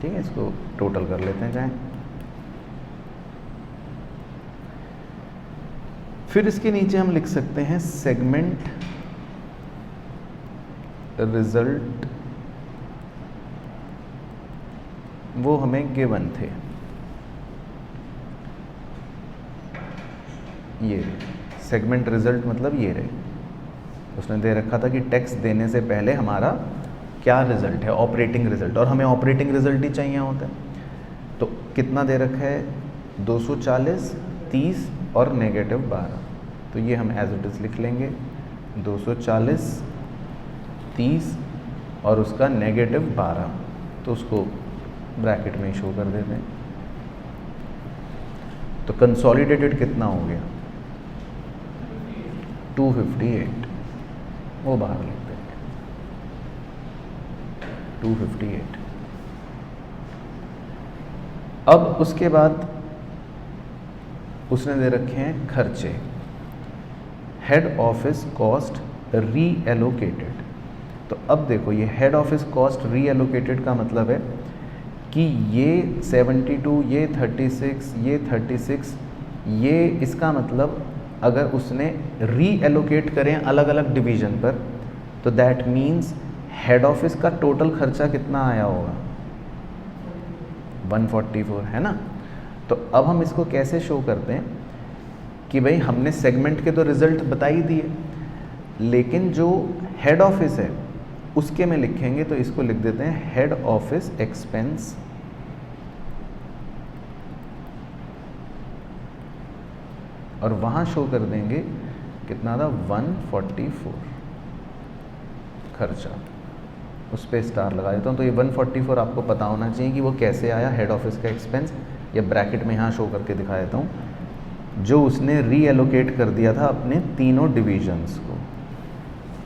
ठीक है, इसको टोटल कर लेते हैं चाहे। फिर इसके नीचे हम लिख सकते हैं सेगमेंट रिजल्ट, वो हमें गिवन थे। ये सेगमेंट रिजल्ट मतलब ये रहे, उसने दे रखा था कि टैक्स देने से पहले हमारा क्या रिजल्ट है, ऑपरेटिंग रिजल्ट, और हमें ऑपरेटिंग रिजल्ट ही चाहिए होता है। तो कितना दे रखा है 240, 30 और -12। तो ये हम एज इट इज लिख लेंगे 240, 30 और उसका -12। तो उसको ब्रैकेट में शो कर देते हैं। तो कंसोलिडेटेड कितना हो गया 258, वो बाहर लिखते हैं 258। अब उसके बाद उसने दे रखे हैं खर्चे, हेड ऑफिस कॉस्ट रीएलोकेटेड। तो अब देखो ये हेड ऑफिस कॉस्ट रीएलोकेटेड का मतलब है कि ये 72, ये 36, ये 36, ये इसका मतलब अगर उसने रीएलोकेट करें अलग अलग डिवीज़न पर, तो दैट मीन्स हेड ऑफिस का टोटल खर्चा कितना आया होगा 144, है ना। तो अब हम इसको कैसे शो करते हैं कि भाई हमने सेगमेंट के तो रिजल्ट बता ही दिए, लेकिन जो हेड ऑफिस है उसके में लिखेंगे। तो इसको लिख देते हैं हेड ऑफिस एक्सपेंस और वहाँ शो कर देंगे कितना था 144 खर्चा, उस पर स्टार लगा देता हूँ। तो ये 144 आपको पता होना चाहिए कि वो कैसे आया, हेड ऑफिस का एक्सपेंस। या ब्रैकेट में यहाँ शो करके दिखा देता हूँ, जो उसने रीएलोकेट कर दिया था अपने तीनों डिविजन्स को,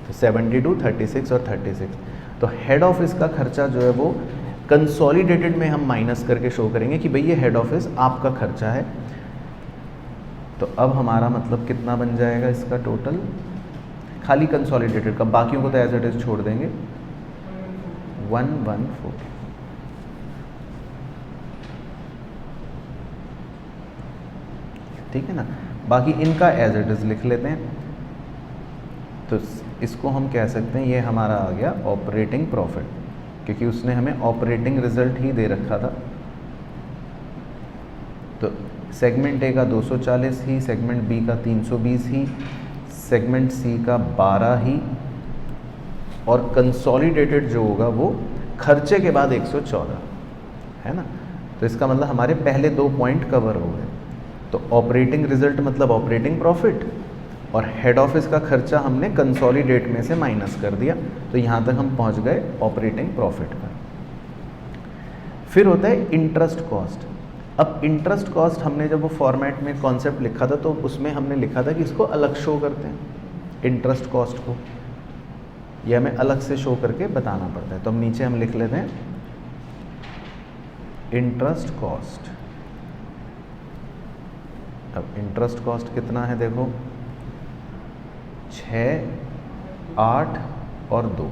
तो 72, 36 और 36। तो हेड ऑफिस का खर्चा जो है वो कंसोलिडेटेड में हम माइनस करके शो करेंगे कि भाई ये हेड ऑफिस आपका खर्चा है। तो अब हमारा मतलब कितना बन जाएगा इसका टोटल, खाली कंसोलिडेटेड का, बाकियों को तो एज इट इज छोड़ देंगे, 114। ठीक है ना, बाकी इनका एज इट इज लिख लेते हैं। तो इसको हम कह सकते हैं ये हमारा आ गया ऑपरेटिंग प्रॉफिट, क्योंकि उसने हमें ऑपरेटिंग रिजल्ट ही दे रखा था। तो सेगमेंट ए का 240 ही, सेगमेंट बी का 320 ही, सेगमेंट सी का 12 ही, और कंसोलिडेटेड जो होगा वो खर्चे के बाद 114 है ना। तो इसका मतलब हमारे पहले 2 पॉइंट कवर हो गए। तो ऑपरेटिंग रिजल्ट मतलब ऑपरेटिंग प्रॉफिट, और हेड ऑफिस का खर्चा हमने कंसोलिडेट में से माइनस कर दिया। तो यहाँ तक हम पहुँच गए ऑपरेटिंग प्रॉफिट पर। फिर होता है इंटरेस्ट कॉस्ट। अब इंटरेस्ट कॉस्ट हमने जब वो फॉर्मेट में कॉन्सेप्ट लिखा था तो उसमें हमने लिखा था कि इसको अलग शो करते हैं, इंटरेस्ट कॉस्ट को ये हमें अलग से शो करके बताना पड़ता है। तो हम नीचे हम लिख लेते हैं इंटरेस्ट कॉस्ट। अब इंटरेस्ट कॉस्ट कितना है देखो, 6, 8 और 2,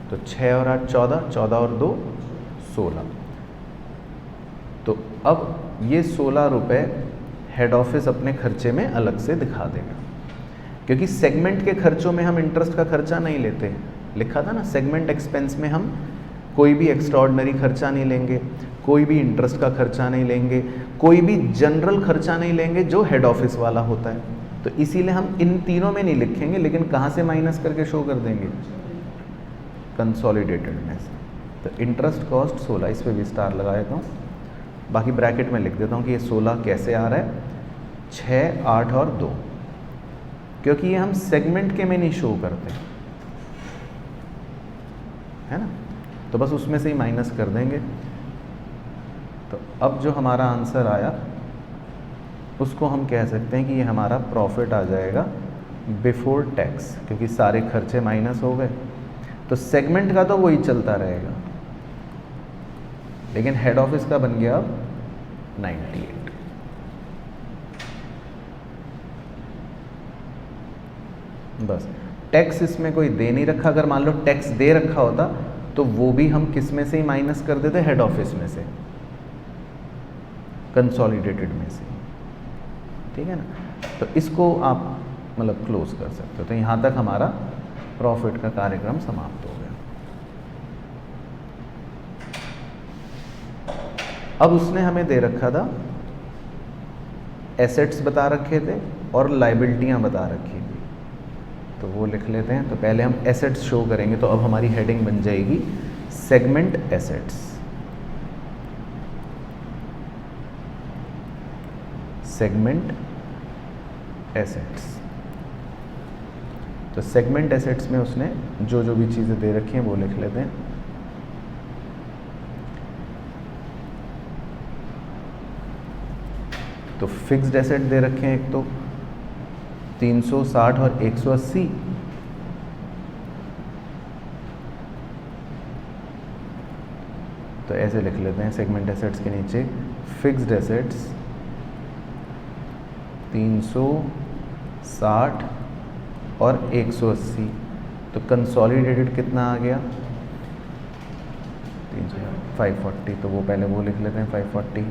तो 6 और 8 14, 14 और 2 16। तो अब ये 16 रुपये हेड ऑफिस अपने खर्चे में अलग से दिखा देगा, क्योंकि सेगमेंट के खर्चों में हम इंटरेस्ट का खर्चा नहीं लेते। लिखा था ना सेगमेंट एक्सपेंस में हम कोई भी एक्स्ट्राऑर्डिनरी खर्चा नहीं लेंगे, कोई भी इंटरेस्ट का खर्चा नहीं लेंगे, कोई भी जनरल खर्चा नहीं लेंगे जो हेड ऑफिस वाला होता है। तो इसीलिए हम इन तीनों में नहीं लिखेंगे, लेकिन कहाँ से माइनस करके शो कर देंगे, कंसोलिडेटेड में से। तो इंटरेस्ट कॉस्ट 16, इस पर भी स्टार लगा देता हूँ, बाकी ब्रैकेट में लिख देता हूँ कि ये 16 कैसे आ रहा है, 6, 8 और 2, क्योंकि ये हम सेगमेंट के में नहीं शो करते, है ना। तो बस उसमें से ही माइनस कर देंगे। तो अब जो हमारा आंसर आया उसको हम कह सकते हैं कि ये हमारा प्रॉफिट आ जाएगा बिफोर टैक्स, क्योंकि सारे खर्चे माइनस हो गए। तो सेगमेंट का तो वही चलता रहेगा, लेकिन हेड ऑफिस का बन गया अब 98। बस टैक्स इसमें कोई दे नहीं रखा। अगर मान लो टैक्स दे रखा होता तो वो भी हम किस में से ही माइनस कर देते, हेड ऑफिस में से, कंसोलिडेटेड में से। ठीक है ना, तो इसको आप मतलब क्लोज कर सकते हो। तो यहाँ तक हमारा प्रॉफिट का कार्यक्रम समाप्त हो गया। अब उसने हमें दे रखा था, एसेट्स बता रखे थे और लाइबिलिटियाँ बता रखी थी, तो वो लिख लेते हैं। तो पहले हम एसेट्स शो करेंगे, तो अब हमारी हेडिंग बन जाएगी सेगमेंट एसेट्स। Segment assets. तो सेगमेंट एसेट्स में उसने जो जो भी चीज़ें दे रखी हैं वो लिख लेते हैं। तो फिक्स्ड एसेट दे रखे हैं एक तो 360 और 180। तो ऐसे लिख लेते हैं सेगमेंट एसेट्स के नीचे फिक्स्ड एसेट्स 360 और 180। तो कंसोलिडेटेड कितना आ गया 540, तो वो पहले वो लिख लेते हैं 540।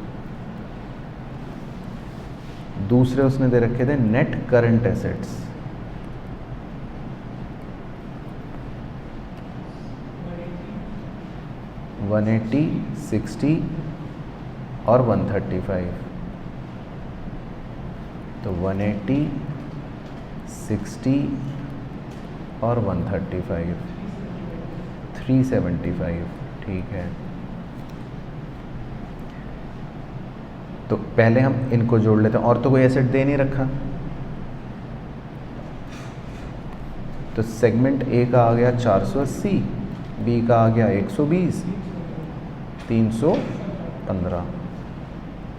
दूसरे उसने दे रखे थे नेट करंट एसेट्स 180, 60 और 135। तो 180, 60 और 135, 375। ठीक है, तो पहले हम इनको जोड़ लेते हैं। और तो कोई एसेट दे नहीं रखा, तो सेगमेंट ए का आ गया 480, बी का आ गया 120, 315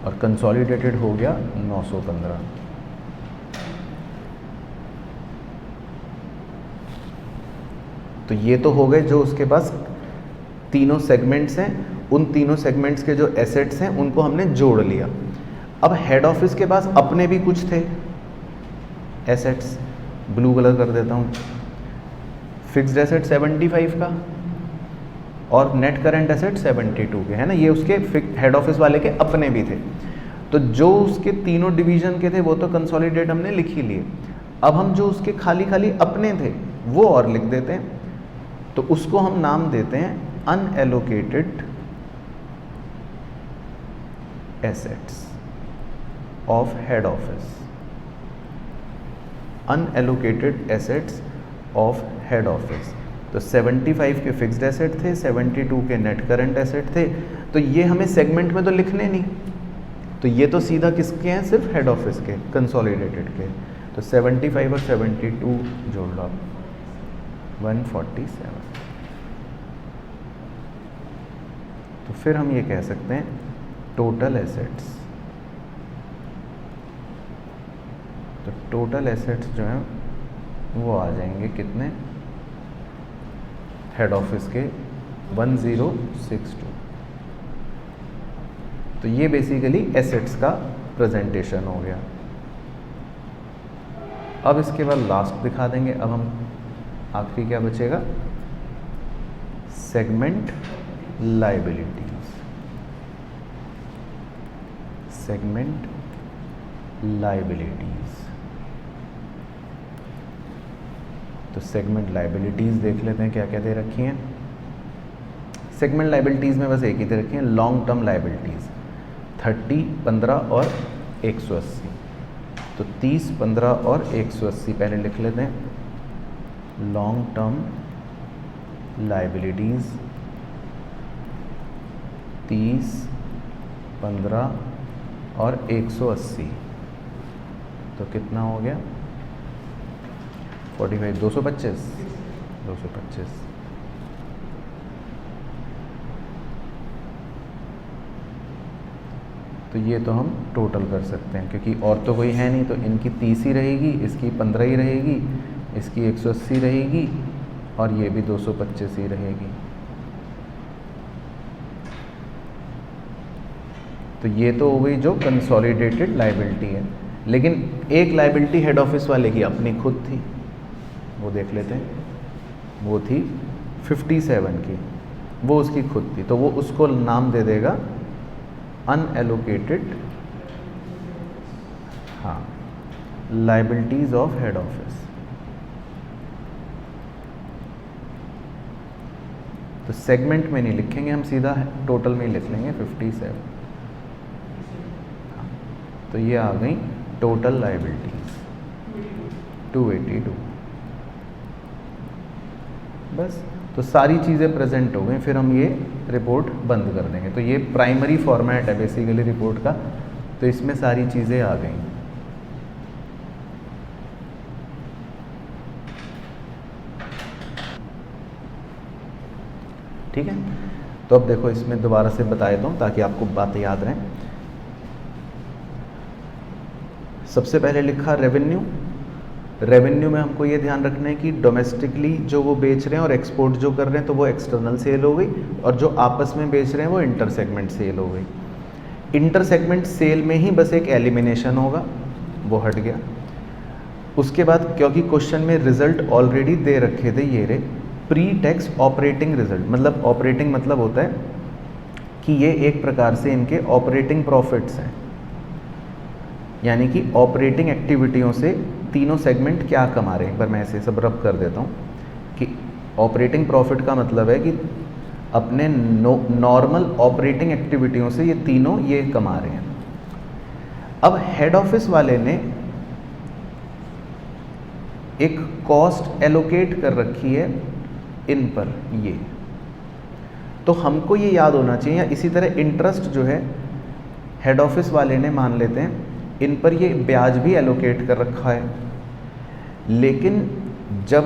और कंसोलिडेटेड हो गया 915। तो ये तो हो गए जो उसके पास तीनों सेगमेंट्स हैं, उन तीनों सेगमेंट्स के जो एसेट्स हैं उनको हमने जोड़ लिया। अब हेड ऑफिस के पास अपने भी कुछ थे एसेट्स, ब्लू कलर कर देता हूँ। फिक्स्ड एसेट 75 का और नेट करंट एसेट 72 के, है ना, ये उसके हेड ऑफिस वाले के अपने भी थे। तो जो उसके तीनों डिवीजन के थे वो तो कंसोलिडेट हमने लिख ही लिए। अब हम जो उसके खाली खाली अपने थे वो और लिख देते हैं। तो उसको हम नाम देते हैं unallocated assets of head office. Unallocated assets of head office. तो 75 के फिक्स्ड एसेट थे, 72 के नेट करंट एसेट थे। तो ये हमें सेगमेंट में तो लिखने नहीं, तो ये तो सीधा किसके हैं, सिर्फ हेड ऑफिस के, कंसोलिडेटेड के। तो 75 और 72 जोड़ लो आप, 147। तो फिर हम ये कह सकते हैं टोटल एसेट्स। तो टोटल एसेट्स जो हैं वो आ जाएंगे कितने, हेड ऑफिस के 1062। तो ये बेसिकली एसेट्स का प्रेजेंटेशन हो गया। अब इसके बाद लास्ट दिखा देंगे। अब हम आखिरी क्या बचेगा, सेगमेंट लायबिलिटीज। Segment liabilities. तो सेगमेंट लायबिलिटीज देख लेते हैं क्या क्या दे रखी हैं। सेगमेंट लायबिलिटीज में बस एक ही दे रखी है, लॉन्ग टर्म लायबिलिटीज 30, 15 और 180। तो 30, 15 और 180 पहले लिख लेते हैं। लॉन्ग टर्म लायबिलिटीज 30, 15 और 180। तो कितना हो गया, 45, 225, 225। तो ये तो हम टोटल कर सकते हैं, क्योंकि और तो कोई है नहीं, तो इनकी 30 ही रहेगी, इसकी 15 ही रहेगी, इसकी 180 रहेगी और ये भी 225 ही रहेगी। तो ये तो हो गई जो कंसोलिडेटेड लायबिलिटी है। लेकिन एक लायबिलिटी हेड ऑफिस वाले की अपनी खुद थी, वो देख लेते हैं। वो थी 57 की, वो उसकी खुद थी, तो वो उसको नाम दे देगा अनएलोकेटेड, हाँ, लायबिलिटीज ऑफ हेड ऑफिस। तो सेगमेंट में नहीं लिखेंगे हम, सीधा टोटल में ही लिख लेंगे 57। हाँ, तो ये आ गई टोटल लायबिलिटीज 282। बस, तो सारी चीज़ें प्रेजेंट हो गई। फिर हम ये रिपोर्ट बंद कर देंगे। तो ये प्राइमरी फॉर्मेट है बेसिकली रिपोर्ट का, तो इसमें सारी चीज़ें आ गई। ठीक है, तो अब देखो इसमें दोबारा से बता देता हूँ ताकि आपको बातें याद रहें। सबसे पहले लिखा रेवेन्यू। रेवेन्यू में हमको ये ध्यान रखना है कि डोमेस्टिकली जो वो बेच रहे हैं और एक्सपोर्ट जो कर रहे हैं तो वो एक्सटर्नल सेल हो गई, और जो आपस में बेच रहे हैं वो इंटर सेगमेंट सेल हो गई। इंटर सेगमेंट सेल में ही बस एक एलिमिनेशन होगा, वो हट गया। उसके बाद क्योंकि क्वेश्चन में रिजल्ट ऑलरेडी दे रखे थे, ये रे प्री टैक्स ऑपरेटिंग रिजल्ट, मतलब ऑपरेटिंग मतलब होता है कि ये एक प्रकार से इनके ऑपरेटिंग प्रॉफिट्स हैं, यानी कि ऑपरेटिंग एक्टिविटियों से तीनों सेगमेंट क्या कमा रहे हैं। एक बार मैं ऐसे सब रब कर देता हूँ कि ऑपरेटिंग प्रॉफिट का मतलब है कि अपने नॉर्मल ऑपरेटिंग एक्टिविटियों से ये तीनों ये कमा रहे हैं। अब हेड ऑफिस वाले ने एक कॉस्ट एलोकेट कर रखी है इन पर, ये तो हमको ये याद होना चाहिए। या इसी तरह इंटरेस्ट जो है हेड ऑफिस वाले ने, मान लेते हैं इन पर ये ब्याज भी एलोकेट कर रखा है, लेकिन जब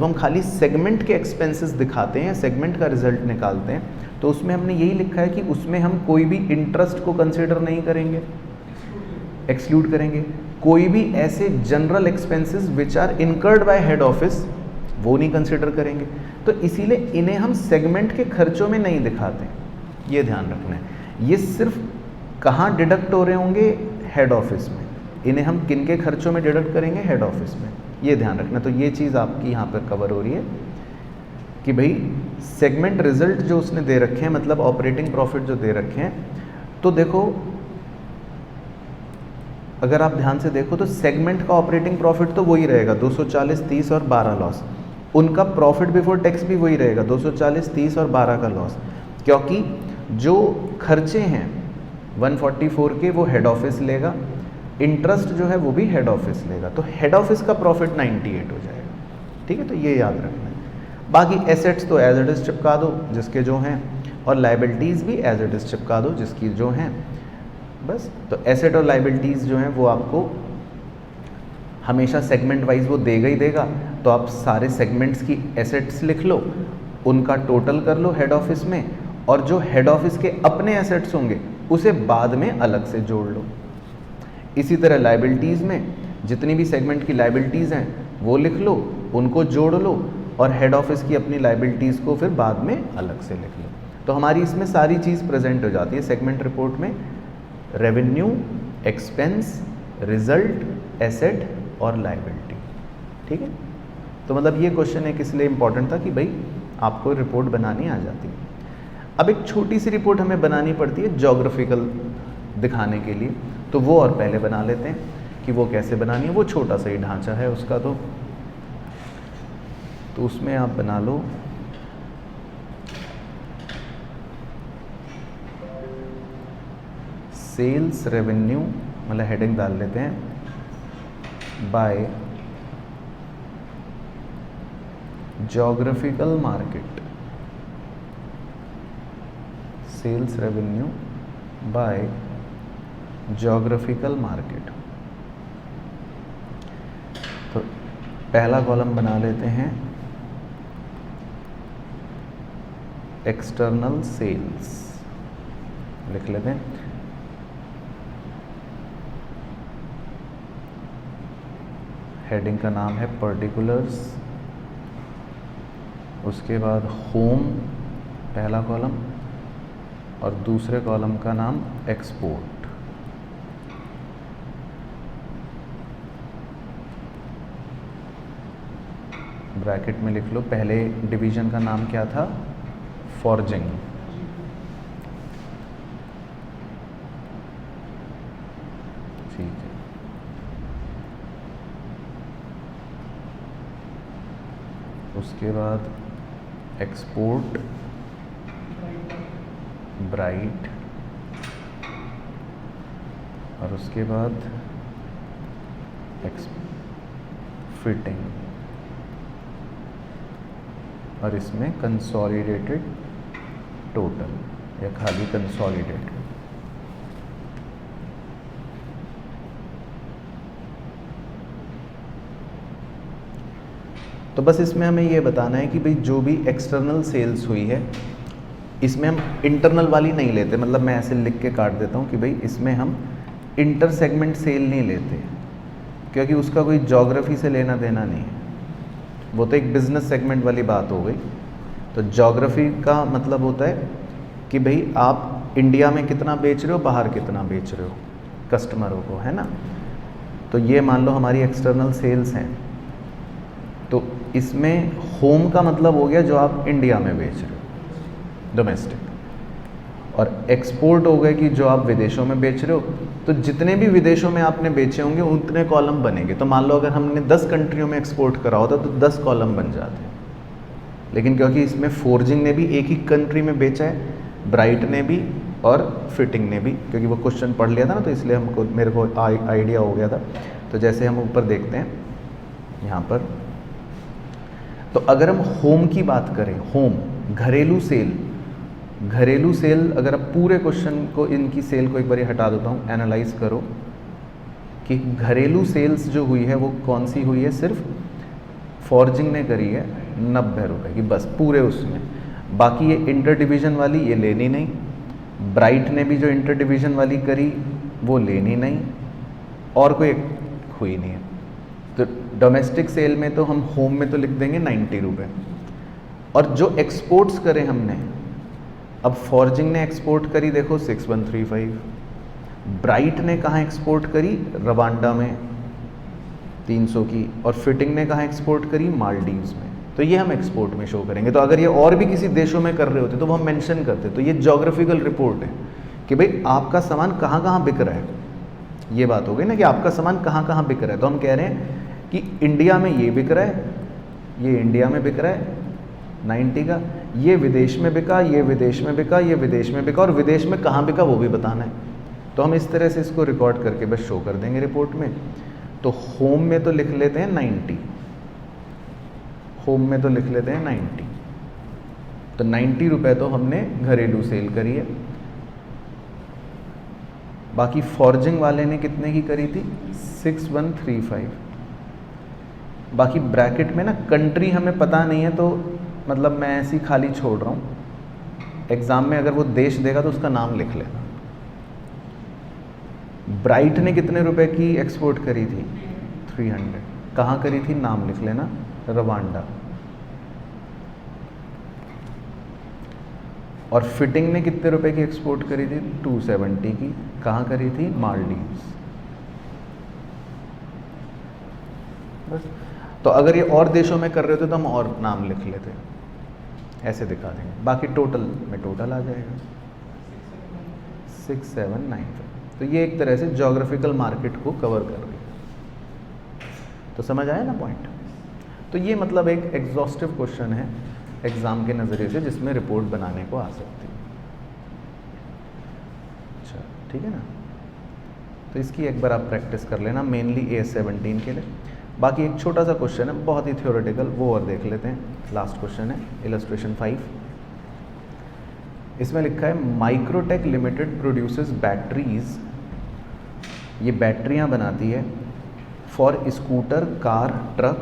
हम खाली सेगमेंट के एक्सपेंसेस दिखाते हैं, सेगमेंट का रिजल्ट निकालते हैं, तो उसमें हमने यही लिखा है कि उसमें हम कोई भी इंटरेस्ट को कंसिडर नहीं करेंगे, एक्सक्लूड करेंगे। कोई भी ऐसे general expenses which are incurred by head office वो नहीं कंसिडर करेंगे। तो इसीलिए इन्हें हम सेगमेंट के खर्चों में नहीं दिखाते, ये ध्यान रखना है। ये सिर्फ कहाँ डिडक्ट हो रहे होंगे, हेड ऑफिस में। इन्हें हम किन के खर्चों में डिडक्ट करेंगे, हेड ऑफिस में, ये ध्यान रखना। तो ये चीज़ आपकी यहाँ पर कवर हो रही है कि भाई सेगमेंट रिजल्ट जो उसने दे रखे हैं, मतलब ऑपरेटिंग प्रॉफिट जो दे रखे हैं, तो देखो अगर आप ध्यान से देखो तो सेगमेंट का ऑपरेटिंग प्रॉफिट तो वही रहेगा 240, 30 और 12 लॉस। उनका प्रॉफिट बिफोर टैक्स भी वही रहेगा 240, 30 और 12 का लॉस, क्योंकि जो खर्चे हैं 144 के वो हेड ऑफिस लेगा, इंटरेस्ट जो है वो भी हेड ऑफिस लेगा, तो हेड ऑफिस का प्रॉफिट 98 हो जाएगा। ठीक है, तो ये याद रखना है। बाकी एसेट्स तो एज इट इज़ चिपका दो जिसके जो हैं, और लाइबिलिटीज़ भी एज इट इज़ चिपका दो जिसकी जो हैं, बस। तो एसेट और लाइबिलिटीज़ जो हैं वो आपको हमेशा सेगमेंट वाइज वो देगा ही देगा, तो आप सारे सेगमेंट्स की एसेट्स लिख लो, उनका टोटल कर लो हेड ऑफिस में, और जो हेड ऑफिस के अपने एसेट्स होंगे उसे बाद में अलग से जोड़ लो। इसी तरह लाइबिलिटीज़ में जितनी भी सेगमेंट की लाइबिलिटीज़ हैं वो लिख लो, उनको जोड़ लो, और हेड ऑफिस की अपनी लाइबिलिटीज़ को फिर बाद में अलग से लिख लो। तो हमारी इसमें सारी चीज़ प्रेजेंट हो जाती है सेगमेंट रिपोर्ट में, रेवेन्यू, एक्सपेंस, रिजल्ट, एसेट और लाइबिलिटी। ठीक है, तो मतलब ये क्वेश्चन एक इसलिए इम्पॉर्टेंट था कि भाई आपको रिपोर्ट बनानी आ जाती है। अब एक छोटी सी रिपोर्ट हमें बनानी पड़ती है ज्योग्राफिकल दिखाने के लिए, तो वो और पहले बना लेते हैं कि वो कैसे बनानी है। वो छोटा सा ही ढांचा है उसका, तो उसमें आप बना लो सेल्स रेवेन्यू, मतलब हेडिंग डाल लेते हैं by geographical market, sales revenue by geographical market. तो पहला कॉलम बना लेते हैं एक्सटर्नल सेल्स, लिख लेते हैं। हेडिंग का नाम है पर्टिकुलर्स, उसके बाद होम पहला कॉलम, और दूसरे कॉलम का नाम एक्सपोर्ट। ब्रैकेट में लिख लो, पहले डिवीजन का नाम क्या था, फॉर्जिंग। ठीक है, उसके बाद एक्सपोर्ट ब्राइट, और उसके बाद फिटिंग, और इसमें कंसोलिडेटेड टोटल या खाली कंसोलिडेटेड। तो बस इसमें हमें ये बताना है कि भाई जो भी एक्सटर्नल सेल्स हुई है इसमें हम इंटरनल वाली नहीं लेते, मतलब मैं ऐसे लिख के काट देता हूँ कि भाई इसमें हम इंटर सेगमेंट सेल नहीं लेते, क्योंकि उसका कोई ज्योग्राफी से लेना देना नहीं है, वो तो एक बिजनेस सेगमेंट वाली बात हो गई। तो ज्योग्राफी का मतलब होता है कि भाई आप इंडिया में कितना बेच रहे हो, बाहर कितना बेच रहे हो कस्टमरों को, है ना। तो ये मान लो हमारी एक्सटर्नल सेल्स हैं, तो इसमें होम का मतलब हो गया जो आप इंडिया में बेच रहे हो, डोमेस्टिक, और एक्सपोर्ट हो गए कि जो आप विदेशों में बेच रहे हो। तो जितने भी विदेशों में आपने बेचे होंगे उतने कॉलम बनेंगे। तो मान लो अगर हमने 10 कंट्रियों में एक्सपोर्ट करा होता तो 10 कॉलम बन जाते हैं, लेकिन क्योंकि इसमें फोर्जिंग ने भी एक ही कंट्री में बेचा है, ब्राइट ने भी और फिटिंग ने भी, क्योंकि वो क्वेश्चन पढ़ लिया था ना, तो इसलिए हमको मेरे को आइडिया हो गया था। तो जैसे हम ऊपर देखते हैं यहाँ पर, तो अगर हम होम की बात करें, होम घरेलू सेल, घरेलू सेल, अगर आप पूरे क्वेश्चन को इनकी सेल को एक बार हटा देता हूँ, एनालाइज करो कि घरेलू सेल्स जो हुई है वो कौन सी हुई है, सिर्फ फॉर्जिंग ने करी है 90 रुपये की, बस पूरे उसमें। बाकी ये इंटर डिवीज़न वाली ये लेनी नहीं, ब्राइट ने भी जो इंटर डिवीज़न वाली करी वो लेनी नहीं, और कोई हुई नहीं है। तो डोमेस्टिक सेल में तो हम होम में तो लिख देंगे 90 रुपये। और जो एक्सपोर्ट्स करें हमने, अब फॉर्जिंग ने एक्सपोर्ट करी देखो 6135, ब्राइट ने कहाँ एक्सपोर्ट करी, रवांडा में 300 की, और फिटिंग ने कहाँ एक्सपोर्ट करी, मालदीव्स में। तो ये हम एक्सपोर्ट में शो करेंगे। तो अगर ये और भी किसी देशों में कर रहे होते तो वो हम मेंशन करते। तो ये ज्योग्राफिकल रिपोर्ट है कि भाई आपका सामान कहाँ कहाँ बिक रहा है। ये बात हो गई ना कि आपका सामान कहाँ कहाँ बिक रहा है। तो हम कह रहे हैं कि इंडिया में ये बिक रहा है, ये इंडिया में बिक रहा है 90 का, ये विदेश में बिका, ये विदेश में बिका, ये विदेश में बिका, और विदेश में कहाँ बिका वो भी बताना है। तो हम इस तरह से इसको रिकॉर्ड करके बस शो कर देंगे रिपोर्ट में। तो होम में तो लिख लेते हैं 90, होम में तो लिख लेते हैं 90। तो 90 रुपये तो हमने घरेलू सेल करी है। बाकी फॉर्जिंग वाले ने कितने की करी थी, 6135। बाकी ब्रैकेट में ना कंट्री हमें पता नहीं है, तो मतलब मैं ऐसी खाली छोड़ रहा हूँ। एग्ज़ाम में अगर वो देश देगा तो उसका नाम लिख लेना। ब्राइट ने कितने रुपए की एक्सपोर्ट करी थी, 300। कहाँ करी थी, नाम लिख लेना, रवांडा। और फिटिंग ने कितने रुपए की एक्सपोर्ट करी थी, 270 की। कहाँ करी थी, मालदीव्स। बस। तो अगर ये और देशों में कर रहे होते तो हम और नाम लिख लेते, ऐसे दिखा देंगे। बाकी टोटल में टोटल आ जाएगा 6795। तो ये एक तरह से ज्योग्राफिकल मार्केट को कवर कर रही है। तो समझ आया ना पॉइंट। तो ये मतलब एक एग्जॉस्टिव क्वेश्चन है एग्ज़ाम के नज़रिए से, जिसमें रिपोर्ट बनाने को आ सकती है। अच्छा ठीक है ना। तो इसकी एक बार आप प्रैक्टिस कर लेना, मेनली AS17 के लिए। बाकी एक छोटा सा क्वेश्चन है, बहुत ही थ्योरेटिकल, वो और देख लेते हैं। लास्ट क्वेश्चन है इलस्ट्रेशन 5। इसमें लिखा है माइक्रोटेक लिमिटेड प्रोड्यूसेस बैटरीज, ये बैटरियां बनाती है for scooter, car, truck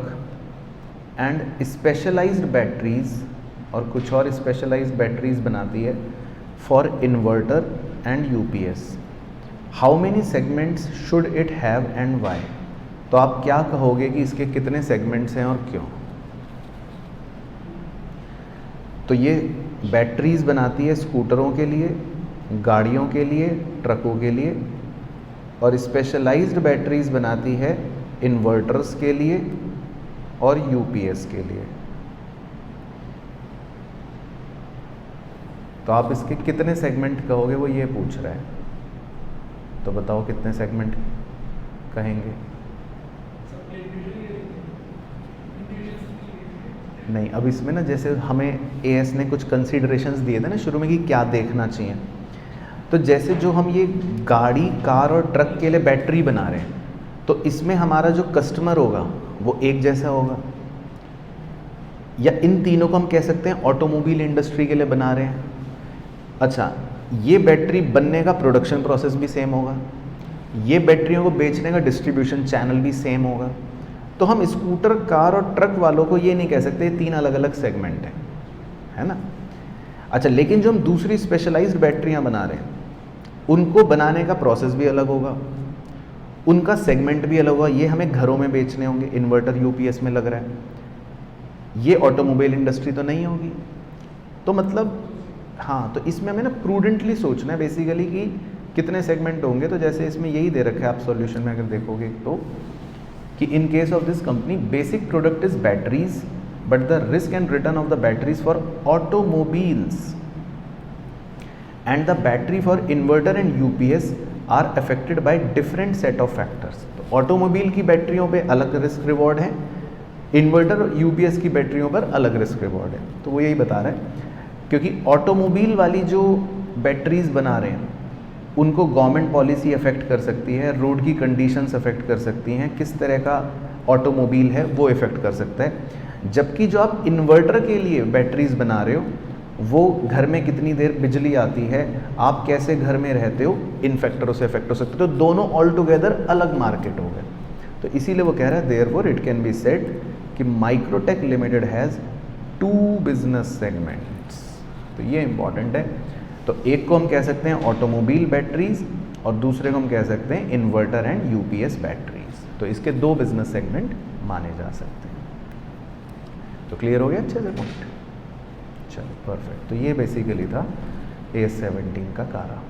and specialised batteries, और कुछ और स्पेशलाइज्ड बैटरीज बनाती है for inverter and UPS। How many segments should it have and why. तो आप क्या कहोगे कि इसके कितने सेगमेंट्स हैं और क्यों। तो ये बैटरीज बनाती है स्कूटरों के लिए, गाड़ियों के लिए, ट्रकों के लिए, और स्पेशलाइज्ड बैटरीज बनाती है इन्वर्टर्स के लिए और UPS के लिए। तो आप इसके कितने सेगमेंट कहोगे, वो ये पूछ रहा है। तो बताओ कितने सेगमेंट कहेंगे। नहीं, अब इसमें ना जैसे हमें AS ने कुछ कंसीडरेशंस दिए थे ना शुरू में कि क्या देखना चाहिए। तो जैसे जो हम ये गाड़ी, कार और ट्रक के लिए बैटरी बना रहे हैं, तो इसमें हमारा जो कस्टमर होगा वो एक जैसा होगा, या इन तीनों को हम कह सकते हैं ऑटोमोबाइल इंडस्ट्री के लिए बना रहे हैं। अच्छा, ये बैटरी बनने का प्रोडक्शन प्रोसेस भी सेम होगा, ये बैटरियों को बेचने का डिस्ट्रीब्यूशन चैनल भी सेम होगा। तो हम स्कूटर, कार और ट्रक वालों को ये नहीं कह सकते 3 अलग अलग सेगमेंट है ना। अच्छा, लेकिन जो हम दूसरी स्पेशलाइज्ड बैटरियां बना रहे हैं, उनको बनाने का प्रोसेस भी अलग होगा, उनका सेगमेंट भी अलग होगा। ये हमें घरों में बेचने होंगे, इन्वर्टर UPS में लग रहा है। ये ऑटोमोबाइल इंडस्ट्री तो नहीं होगी। तो मतलब हाँ, तो इसमें हमें ना प्रूडेंटली सोचना है बेसिकली कि कितने सेगमेंट होंगे। तो जैसे इसमें यही दे रखा है, आप सॉल्यूशन में अगर देखोगे तो, कि in case of this company basic product is batteries but the risk and return of the batteries for automobiles and the battery for inverter and UPS are affected by different set of factors. तो ऑटोमोबाइल की बैटरियों पे अलग रिस्क रिवॉर्ड है, इन्वर्टर और UPS की बैटरियों पर अलग रिस्क रिवॉर्ड है। तो वो यही बता रहा है, क्योंकि ऑटोमोबाइल वाली जो बैटरीज बना रहे हैं उनको गवर्नमेंट पॉलिसी अफेक्ट कर सकती है, रोड की कंडीशंस अफेक्ट कर सकती हैं, किस तरह का ऑटोमोबाइल है वो इफ़ेक्ट कर सकता है। जबकि जो आप इन्वर्टर के लिए बैटरीज बना रहे हो, वो घर में कितनी देर बिजली आती है, आप कैसे घर में रहते हो, इन फैक्टरों से अफेक्ट हो सकते हो। तो दोनों ऑल टुगेदर अलग मार्केट हो गए। तो इसीलिए वो कह रहा है therefore it can be said कि Microtech Limited has 2 business segments. तो ये इंपॉर्टेंट है। तो एक को हम कह सकते हैं ऑटोमोबाइल बैटरीज और दूसरे को हम कह सकते हैं इन्वर्टर एंड यूपीएस बैटरीज। तो इसके 2 बिजनेस सेगमेंट माने जा सकते हैं। तो क्लियर हो गया अच्छे से पॉइंट? चलो परफेक्ट। तो ये बेसिकली था AS17 का कारा।